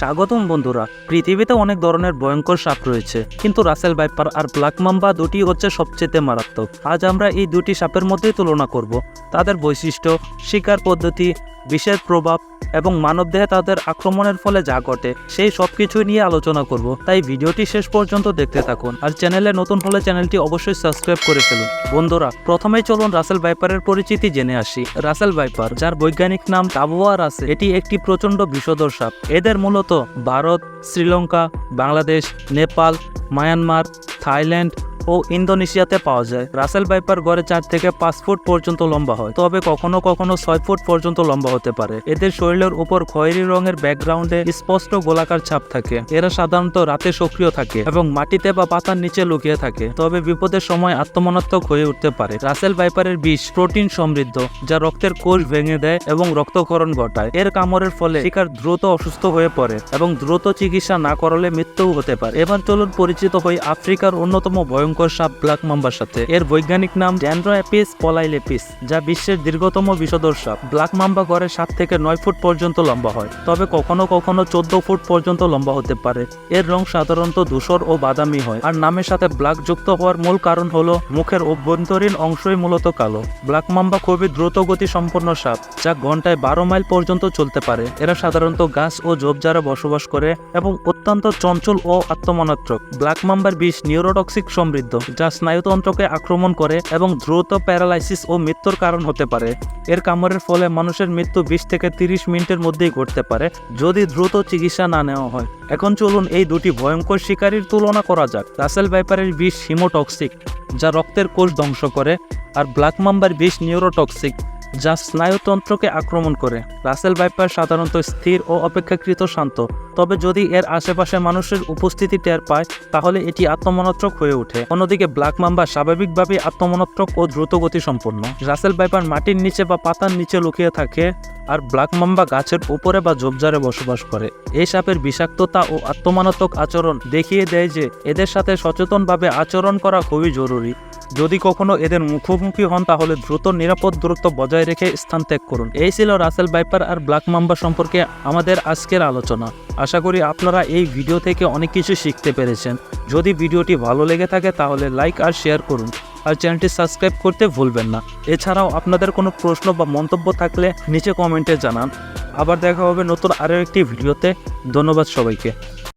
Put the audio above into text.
স্বাগতম বন্ধুরা। পৃথিবীতে অনেক ধরনের ভয়ঙ্কর সাপ রয়েছে, কিন্তু রাসেল ভাইপার আর ব্ল্যাক মাম্বা দুটি হচ্ছে সবচেয়ে মারাত্মক। আজ আমরা এই দুটি সাপের মধ্যেই তুলনা করব, তাদের বৈশিষ্ট্য, শিকার পদ্ধতি, বিষের প্রভাব এবং মানবদেহে তাদের আক্রমণের ফলে যা ঘটে সেই সব কিছু নিয়ে আলোচনা করব। তাই ভিডিওটি শেষ পর্যন্ত দেখতে থাকুন, আর চ্যানেলে নতুন হলে চ্যানেলটি অবশ্যই সাবস্ক্রাইব করে ফেলুন। বন্ধুরা, প্রথমেই চলুন রাসেল ভাইপারের পরিচিতি জেনে আসি। রাসেল ভাইপার, যার বৈজ্ঞানিক নাম টাবোয়া রাসেল, এটি একটি প্রচণ্ড বিষধর সাপ। এদের মূলত ভারত, শ্রীলঙ্কা, বাংলাদেশ, নেপাল, মায়ানমার, থাইল্যান্ড ও ইন্দোনেশিয়াতে পাওয়া যায়। রাসেল ভাইপার গড়ে 4 থেকে 5 ফুট পর্যন্ত লম্বা হয়, তবে কখনো কখনো 6 ফুট পর্যন্ত লম্বা হতে পারে। এদের শরীরের উপর খয়েরি রঙের ব্যাকগ্রাউন্ডে স্পষ্ট গোলাকার ছাপ থাকে। এরা সাধারণত রাতে সক্রিয় থাকে এবং মাটিতে বা পাতার নিচে লুকিয়ে থাকে, তবে বিপদের সময় আত্মমারাত্মক হয়ে উঠতে পারে। রাসেল ভাইপারের বিষ প্রোটিন সমৃদ্ধ, যা রক্তের কোষ ভেঙে দেয় এবং রক্তক্ষরণ ঘটায়। এর কামড়ের ফলে শিকার দ্রুত অসুস্থ হয়ে পড়ে এবং দ্রুত চিকিৎসা না করালে মৃত্যুও হতে পারে। এবার চলুন পরিচিত হই আফ্রিকার অন্যতম ভয়ঙ্কর সাপ ব্ল্যাক মাম্বার সাথে। এর বৈজ্ঞানিক নাম ড্যান্ড্রোঅ্যাপিস পলাইলেপিস, যা বিশ্বের দীর্ঘতম বিষধর সাপ। ব্ল্যাক মাম্বা গড়ে 7 থেকে 9 ফুট পর্যন্ত লম্বা হয়, তবে কখনো কখনো 14 ফুট পর্যন্ত লম্বা হতে পারে। এর রং সাধারণত ধূসর ও বাদামি হয়, আর নামের সাথে ব্ল্যাক যুক্ত হওয়ার মূল কারণ হলো মুখের অভ্যন্তরীণ অংশই মূলত কালো। ব্ল্যাক মাম্বা খুবই দ্রুত গতি সম্পন্ন সাপ, যা ঘন্টায় 12 মাইল পর্যন্ত চলতে পারে। এরা সাধারণত গাছ ও ঝোপঝাড়ে বসবাস করে এবং অত্যন্ত চঞ্চল ও আত্মমনাত্মক। ব্ল্যাক মাম্বার বিষ নিউরোটক্সিক সমৃদ্ধ, যা স্নায়ুতন্ত্রকে আক্রমণ করে এবং দ্রুত প্যারালাইসিস ও মৃত্যুর কারণ হতে পারে। এর কামড়ের ফলে মানুষের মৃত্যু 20 থেকে 30 মিনিটের মধ্যেই ঘটতে পারে যদি দ্রুত চিকিৎসা না নেওয়া হয়। এখন চলুন এই দুটি ভয়ঙ্কর শিকারীর তুলনা করা যাক। রাসেল ভাইপারের বিষ হিমোটক্সিক, যা রক্তের কোষ ধ্বংস করে, আর ব্ল্যাক মাম্বার বিষ নিউরোটক্সিক, যা স্নায়ুতন্ত্রকে আক্রমণ করে। রাসেল ভাইপার সাধারণত স্থির ও অপেক্ষাকৃত শান্ত, তবে যদি এর আশেপাশে মানুষের উপস্থিতি টের পায় তাহলে এটি আত্মমনাত্মক হয়ে ওঠে। অন্যদিকে ব্ল্যাক মাম্বা স্বাভাবিকভাবেই আত্মমনাত্মক ও দ্রুত গতি সম্পন্ন। রাসেল ভাইপার মাটির নিচে বা পাতার নিচে লুকিয়ে থাকে, আর ব্ল্যাক মাম্বা গাছের উপরে বা ঝোপঝাড়ে বসবাস করে। এই সাপের বিষাক্ততা ও আত্মমারাত্মক আচরণ দেখিয়ে দেয় যে এদের সাথে সচেতনভাবে আচরণ করা খুবই জরুরি। যদি কখনো এদের মুখোমুখি হন তাহলে দ্রুত নিরাপদ দূরত্ব বজায় রেখে স্থান ত্যাগ করুন। এই ছিল রাসেল ভাইপার আর ব্ল্যাক মাম্বা সম্পর্কে আমাদের আজকের আলোচনা। আশা করি আপনারা এই ভিডিও থেকে অনেক কিছু শিখতে পেরেছেন। যদি ভিডিওটি ভালো লেগে থাকে তাহলে লাইক আর শেয়ার করুন, আর চ্যানেলটি সাবস্ক্রাইব করতে ভুলবেন না। এছাড়াও আপনাদের কোনো প্রশ্ন বা মন্তব্য থাকলে নিচে কমেন্টে জানান। আবার দেখা হবে নতুন আরও একটি ভিডিওতে। ধন্যবাদ সবাইকে।